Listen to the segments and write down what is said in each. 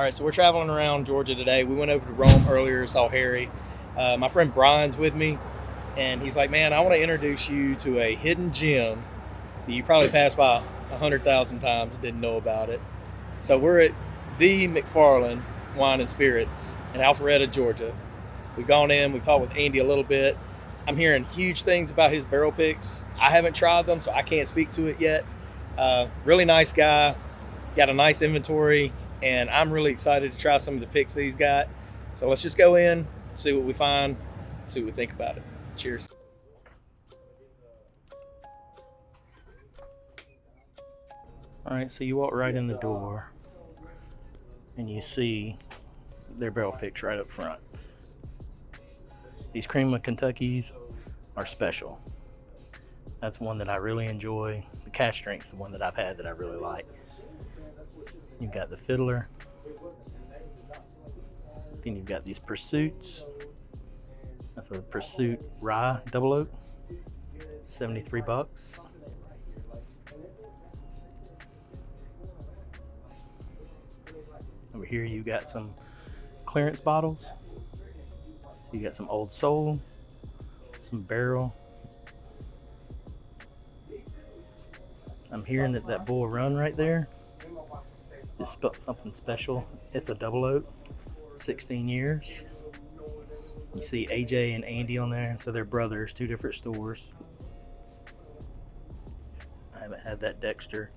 All right, so we're traveling around Georgia today. We went over to Rome earlier, saw Harry. My friend Brian's with me, and he's like, man, I want to introduce you to a hidden gem that you probably passed by 100,000 times, didn't know about it. So we're at the McFarland Wine and Spirits in Alpharetta, Georgia. We've gone in, we've talked with Andy a little bit. I'm hearing huge things about his barrel picks. I haven't tried them, so I can't speak to it yet. Really nice guy, got a nice inventory, and I'm really excited to try some of the picks that he's got. So let's just go in, see what we find, see what we think about it. Cheers. All right, so you walk right in the door and you see their barrel picks right up front. These Cream of Kentuckys are special. That's one that I really enjoy. The cask strength's the one that I've had that I really like. You've got the Fiddler. Then you've got these Pursuits. That's a Pursuit Rye Double Oak, 73 bucks. Over here you got some clearance bottles. So you got some Old Soul, some Barrel. I'm hearing that Bull Run right there is something special. It's a double oak, 16 years. You see AJ and Andy on there, so they're brothers, two different stores. I haven't had that Dexter,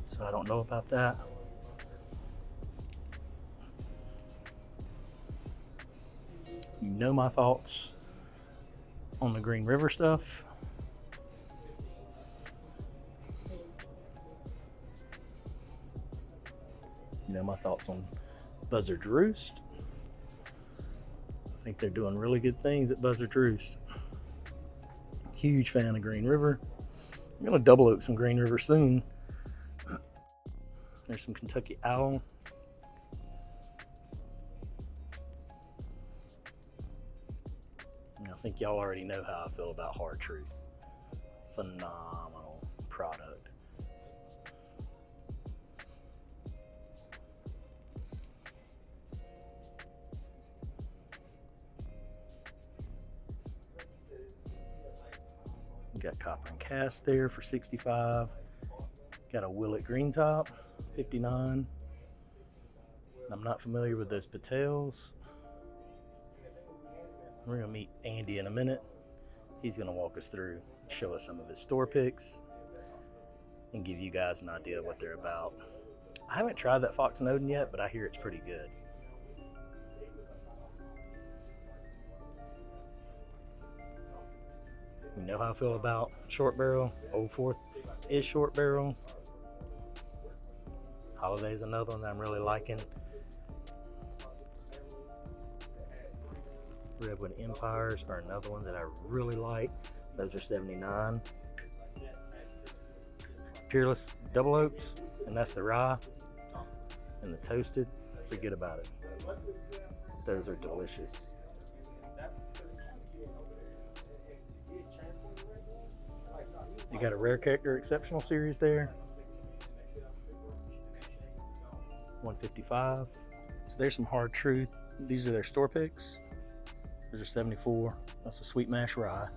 so I don't know about that. You know my thoughts on the Green River stuff. You know my thoughts on Buzzard Roost. I think they're doing really good things at Buzzard Roost. Huge fan of Green River. I'm gonna double oak some Green River soon. There's some Kentucky Owl. I think y'all already know how I feel about Hard Truth. Phenomenal product. You got Copper and Cast there for 65. Got a Willet Green Top, 59. I'm not familiar with those Patels. We're gonna meet Andy in a minute. He's gonna walk us through, show us some of his store picks, and give you guys an idea of what they're about. I haven't tried that Fox and Odin yet, but I hear it's pretty good. You know how I feel about short barrel. Old Fourth is short barrel. Holiday's another one that I'm really liking. Redwood Empires are another one that I really like. Those are 79. Peerless Double Oaks, and that's the rye and the toasted. Forget about it. Those are delicious. You got a Rare Character Exceptional Series there. 155. So there's some Hard Truth. These are their store picks. Those are 74. That's a Sweet Mash Rye.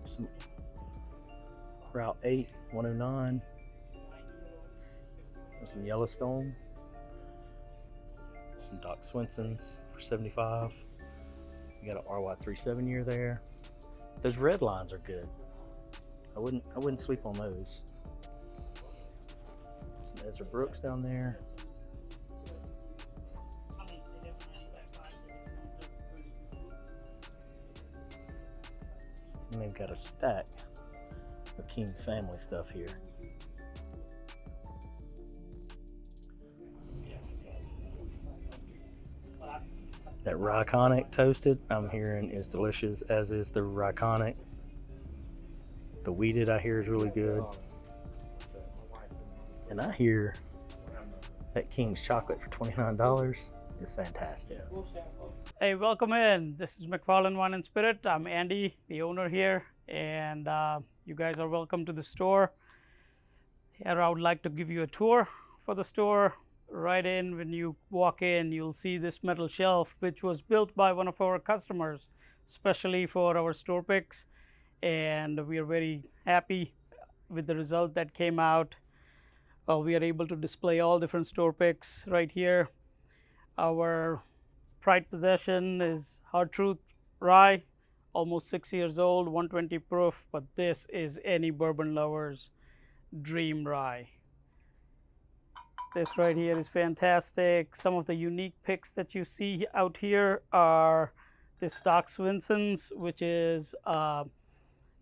Some Route 8, 109. There's some Yellowstone. Some Doc Swenson's for 75. You got an RY37 year there. Those red lines are good. I wouldn't sleep on those. Some Ezra Brooks down there. And they've got a stack of King's Family stuff here. That Ryconic toasted, I'm hearing is delicious, as is the Ryconic. The Weeded I hear is really good. And I hear that King's Chocolate for $29 is fantastic. Hey, welcome in. This is McFarland Wine and Spirit. I'm Andy, the owner here, and you guys are welcome to the store. Here I would like to give you a tour for the store. Right in, when you walk in, you'll see this metal shelf, which was built by one of our customers, especially for our store picks. And we are very happy with the result that came out. We are able to display all different store picks right here. Our pride possession is Hard Truth Rye, almost 6 years old, 120 proof, but this is any bourbon lover's dream rye. This right here is fantastic. Some of the unique picks that you see out here are this Doc Swinson's, which is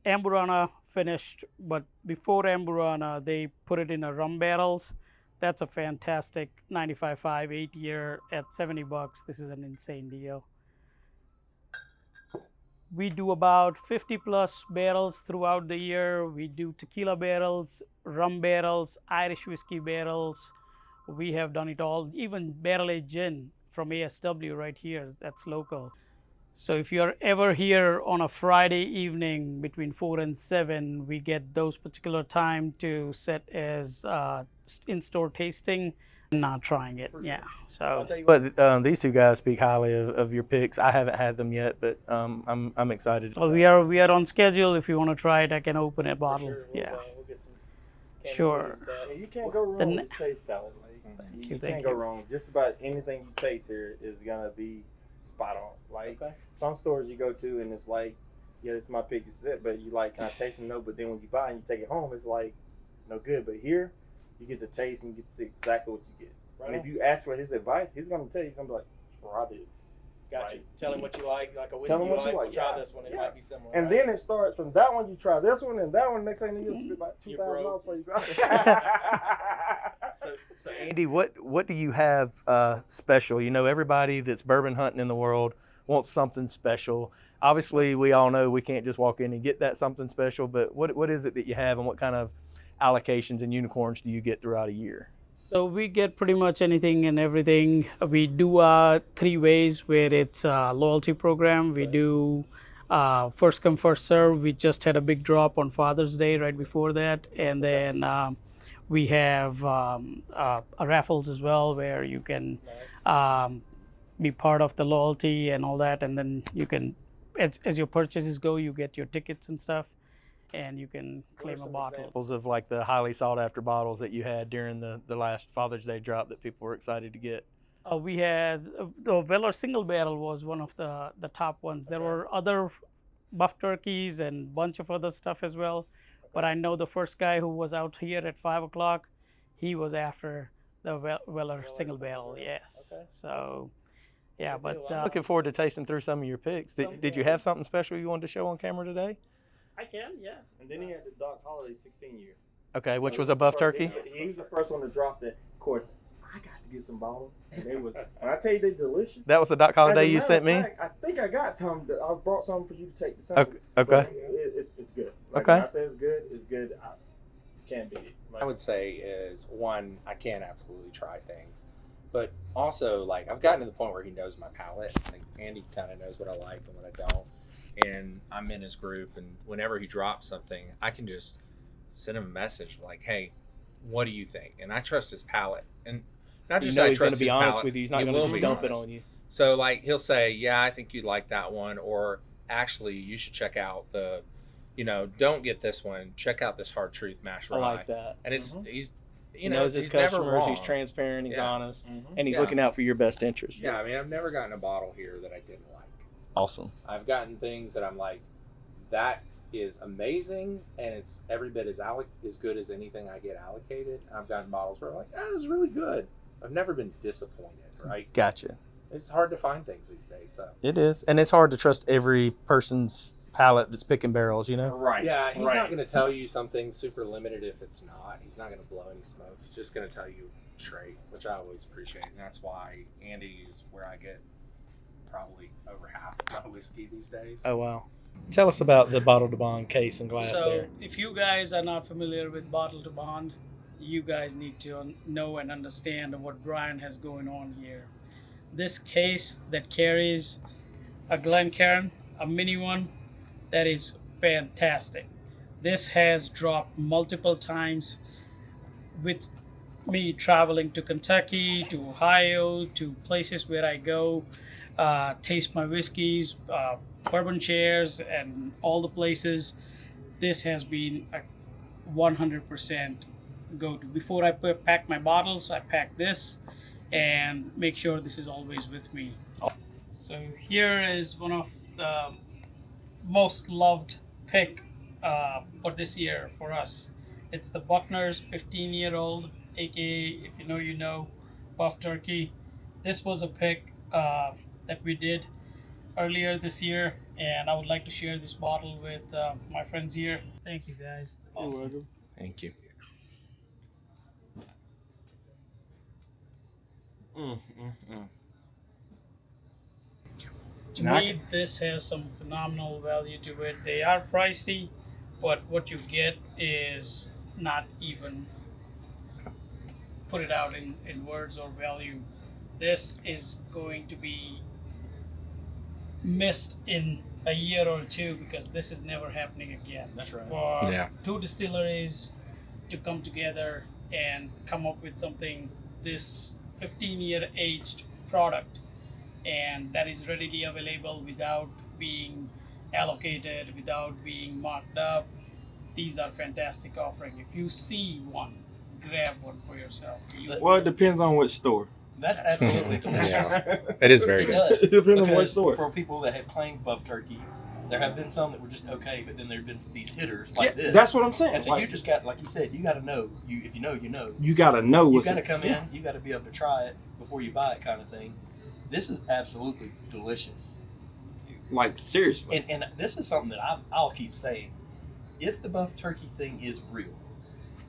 Amburana finished, but before Amburana, they put it in a rum barrels. That's a fantastic 95.5 8-year at $70. This is an insane deal. We do about 50 plus barrels throughout the year. We do tequila barrels, rum barrels, Irish whiskey barrels. We have done it all, even barrel aged gin from ASW right here, that's local. So if you're ever here on a Friday evening between 4 and 7, we get those particular time to set as in-store tasting and not trying it. Yeah. So I'll tell you what, these two guys speak highly of your picks. I haven't had them yet, but I'm excited. Well, we are on schedule. If you want to try it, I can open a bottle. Sure. Yeah. We'll get some candy Sure. with that. You can't go wrong with this taste palette. Like, you can't go wrong. Just about anything you taste here is gonna be spot on. Like some stores you go to and it's like, yeah, this is my pick, this is it. But you like kind of taste and know. But then when you buy and you take it home, it's like no good. But here, you get the taste and you get to see exactly what you get. Right. And if you ask for his advice, he's gonna tell you, he's gonna be like, try this. Got you. Tell him what you like a whiskey Tell him what you you like. like. Try Yeah. this one. It Yeah. might be similar. And right? then it starts from that one. You try this one and that one. Next thing you know, you'll spend about You're $2,000 broke. before you go. So Andy, what do you have special? You know, everybody that's bourbon hunting in the world wants something special. Obviously, we all know we can't just walk in and get that something special, but what is it that you have and what kind of allocations and unicorns do you get throughout a year? So we get pretty much anything and everything. We do 3 ways where it's a loyalty program. We do first come, first serve. We just had a big drop on Father's Day right before that. And then we have raffles as well where you can be part of the loyalty and all that. And then you can, as your purchases go, you get your tickets and stuff. And you can claim a bottle. Examples of like the highly sought after bottles that you had during the last Father's Day drop that people were excited to get. We had the Weller single barrel was one of the top ones. There were other buff turkeys and bunch of other stuff as well. But I know the first guy who was out here at 5 o'clock, he was after the Weller single barrel. Yes. Okay. So, yeah, but Looking forward to tasting through some of your picks. Did you have something special you wanted to show on camera today? I can, yeah. And then he had the Doc Holiday 16 year. Okay, which was a buff turkey? He was the first one to drop that. Of course, I got to get some bottles. And they was, when I tell you they're delicious. That was the Doc Holiday you sent me? I think I got some. I brought some for you to take to some. Okay. It's good. Like Okay. when I say it's good, it's good. I can't beat it. Like, I would say is one, I can absolutely try things, but also like I've gotten to the point where he knows my palate. Like Andy kind of knows what I like and what I don't, and I'm in his group. And whenever he drops something, I can just send him a message like, "Hey, what do you think?" And I trust his palate, and not just he's I going trust to be his honest palate, with you. He's not he going to will just be dump it honest. on you. So like he'll say, "Yeah, I think you'd like that one," or actually you should check out the, don't get this one. Check out this Hard Truth Mash I Rye. like that. And it's he's He knows his he's never customers. He's wrong. transparent. He's Yeah. honest, Mhm. and he's Yeah. looking out for your best interest. Yeah, I mean I've never gotten a bottle here that I didn't like. Awesome. I've gotten things that I'm like, that is amazing, and it's every bit as good as anything I get allocated. I've gotten bottles where I'm like, that was really good. I've never been disappointed, right? Gotcha. It's hard to find things these days, so. It is, and it's hard to trust every person's palate that's picking barrels. Right. Yeah, he's right. not going to tell you something super limited if it's not. He's not going to blow any smoke. He's just going to tell you straight, which I always appreciate. And that's why Andy's where I get probably over half of my whiskey these days. Oh wow. Tell us about the bottle to bond case and glass So there. if you guys are not familiar with bottle to bond, you guys need to know and understand what Brian has going on here. This case that carries a Glencairn, a mini one, that is fantastic. This has dropped multiple times with me traveling to Kentucky, to Ohio, to places where I go, taste my whiskeys, bourbon shares, and all the places, this has been a 100% go-to. Before I pack my bottles, I pack this and make sure this is always with me. So here is one of the most loved pick for this year for us. It's the Buckner's 15-year-old, aka, if you know, you know, Buff Turkey. This was a pick that we did earlier this year, and I would like to share this bottle with my friends here. Thank you, guys. You're welcome. Thank you. To me, this has some phenomenal value to it. They are pricey, but what you get is not even put it out in words or value. This is going to be missed in a year or two because this is never happening again. That's right. For two distilleries to come together and come up with something, this 15-year aged product, and that is readily available without being allocated, without being marked up. These are fantastic offering. If you see one, grab one for yourself. Well, it depends on which store. That's absolutely delicious. Yeah, it is very It good. does. It depends on what Because store. for people that have claimed Buff Turkey, there have been some that were just okay, but then there have been these hitters like this. That's what I'm saying. And so Like, you just got, like you said, you got to know. If you know, you know. you gotta know You what's got to come in. You got to be able to try it before you buy it, kind of thing. This is absolutely delicious. Like, seriously. And this is something that I'll keep saying. If the Buff Turkey thing is real,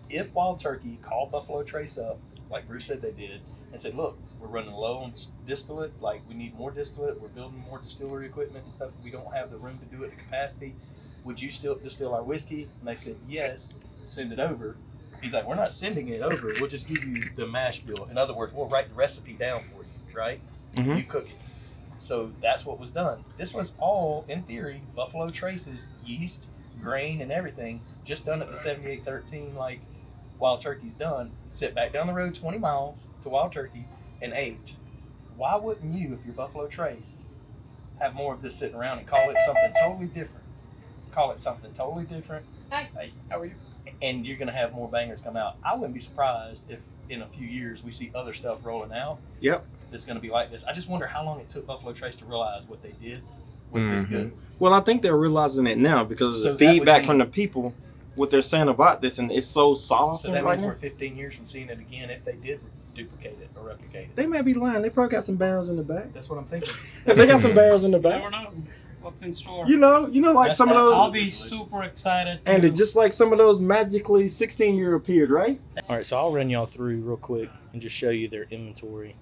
if Wild Turkey called Buffalo Trace up, like Bruce said they did, and said, look, we're running low on distillate, like we need more distillate, we're building more distillery equipment and stuff, we don't have the room to do it to capacity, would you still distill our whiskey? And they said, yes, send it over. He's like, we're not sending it over, we'll just give you the mash bill. In other words, we'll write the recipe down for you, right? Mhm. You cook it. So that's what was done. This was all, in theory, Buffalo Trace's yeast, grain, and everything, just done at the 7813 like Wild Turkey's done. Sit back down the road 20 miles to Wild Turkey and age. Why wouldn't you, if you're Buffalo Trace, have more of this sitting around and call it something totally different? Call it something totally different. Hey, how are you? And you're going to have more bangers come out. I wouldn't be surprised if in a few years we see other stuff rolling out. Yep. That's going to be like this. I just wonder how long it took Buffalo Trace to realize what they did was this good. Well, I think they're realizing it now because So of that the would feedback mean- from the people, what they're saying about this, and it's so soft So that right means now. we're 15 years from seeing it again if they did duplicate it or replicate it. They may be lying. They probably got some barrels in the back. That's what I'm thinking. They got some barrels in the I never back. know what's in store. You know, like some of those. I'll be super excited. And to- it's just like some of those magically 16-year appeared, right? All right, so I'll run y'all through real quick and just show you their inventory.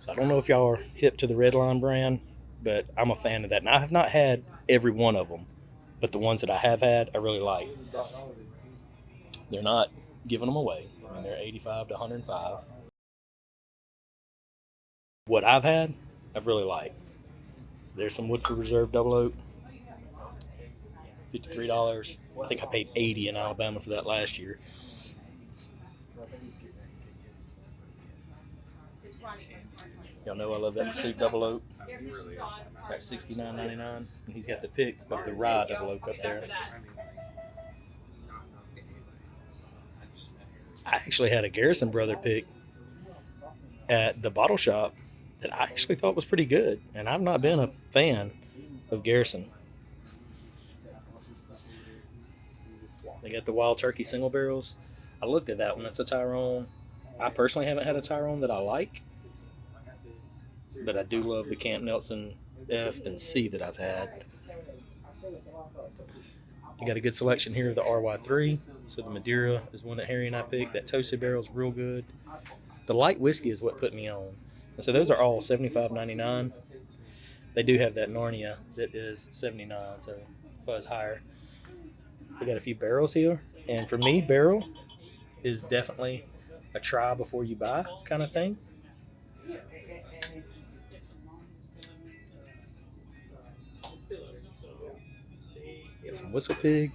So I don't know if y'all are hip to the Redline brand, but I'm a fan of that. And I have not had every one of them, but the ones that I have had, I really like. They're not giving them away. I mean, they're 85 to 105. What I've had, I've really liked. So there's some Woodford Reserve Double Oak, $53. I think I paid $80 in Alabama for that last year. Y'all know I love that Pursuit Double Oak. That's $69.99, and he's got the pick of the Rye Double Oak up there. I actually had a Garrison Brother pick at the bottle shop that I actually thought was pretty good, and I've not been a fan of Garrison. They got the Wild Turkey single barrels. I looked at that one. That's a Tyrone. I personally haven't had a Tyrone that I like, but I do love the Camp Nelson F and C that I've had. You got a good selection here of the RY3. So the Madeira is one that Harry and I picked. That toasted barrel is real good. The light whiskey is what put me on. And so those are all $75.99. They do have that Narnia that is $79, so fuzz higher. They got a few barrels here. And for me, barrel is definitely a try before you buy kind of thing. Get some Whistle Pig.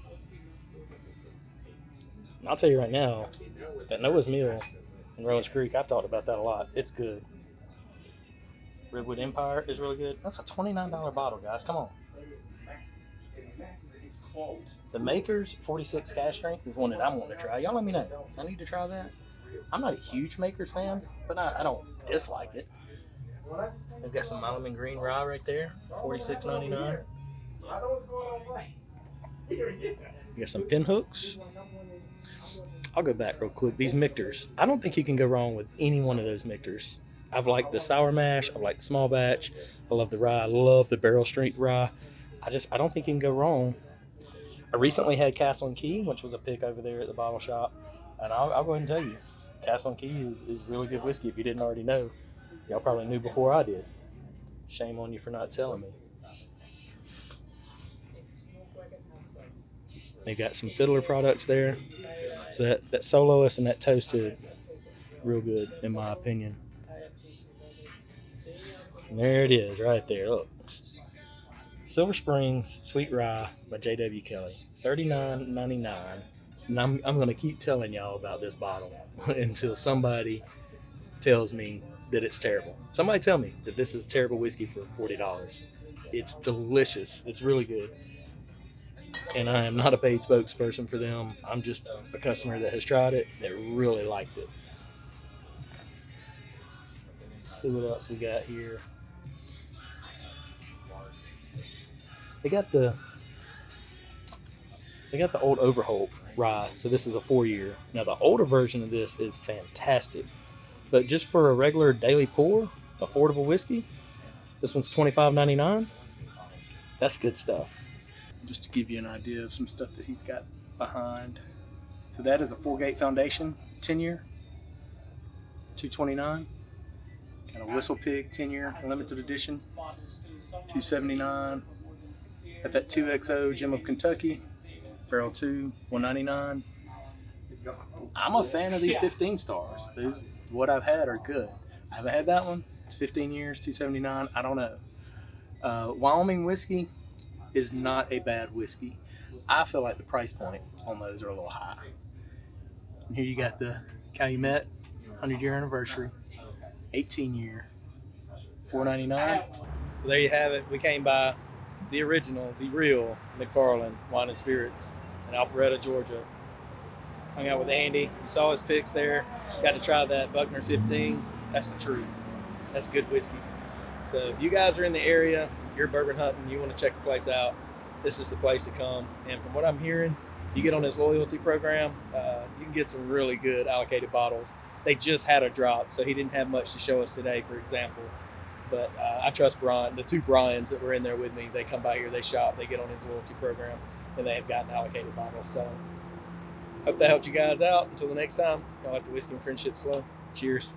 And I'll tell you right now, that Noah's Mill in Rowan's Creek, I've talked about that a lot. It's good. Redwood Empire is really good. That's a $29 bottle, guys. Come on. The Maker's 46 cask strength is one that I'm wanting to try. Y'all let me know. I need to try that. I'm not a huge Maker's fan, but I don't dislike it. They've got some Malaman Green Rye right there, $46.99. You got some Pinhooks. I'll go back real quick. These Mictors. I don't think you can go wrong with any one of those Mictors. I've liked the sour mash. I've liked the small batch. I love the rye. I love the barrel strength rye. I don't think you can go wrong. I recently had Castle and Key, which was a pick over there at the bottle shop. And I'll go ahead and tell you, Castle and Key is really good whiskey. If you didn't already know, y'all probably knew before I did. Shame on you for not telling me. They got some Fiddler products there. So that Soloist and that Toasted, real good in my opinion. And there it is right there. Look. Silver Springs Sweet Rye by J.W. Kelly. $39.99. And I'm going to keep telling y'all about this bottle until somebody tells me that it's terrible. Somebody tell me that this is terrible whiskey for $40. It's delicious. It's really good. And I am not a paid spokesperson for them. I'm just a customer that has tried it, that really liked it. Let's see what else we got here. They got the old Overholt rye, so this is a 4-year. Now the older version of this is fantastic, but just for a regular daily pour, affordable whiskey, this one's $25.99. That's good stuff. Just to give you an idea of some stuff that he's got behind. So that is a 4-Gate Foundation 10-year, $229. Got a Whistle Pig 10-year limited edition, $279. Got that 2XO Gem of Kentucky, Barrel 2, $199. I'm a fan of these 15 stars. These, what I've had are good. I haven't had that one. It's 15 years, $279. I don't know. Wyoming whiskey is not a bad whiskey. I feel like the price point on those are a little high. And here you got the Calumet 100-year anniversary, 18-year, $4.99. So there you have it. We came by the original, the real McFarland Wine and Spirits in Alpharetta, Georgia. Hung out with Andy. Saw his picks there. Got to try that Buckner 15. That's the truth. That's good whiskey. So if you guys are in the area, if you're bourbon hunting, you want to check the place out, this is the place to come. And from what I'm hearing, if you get on his loyalty program, you can get some really good allocated bottles. They just had a drop, so he didn't have much to show us today, for example. But I trust Brian, the two Brians that were in there with me. They come by here, they shop, they get on his loyalty program, and they have gotten allocated bottles. So hope that helped you guys out. Until the next time, y'all let the whiskey and friendship flow. Cheers.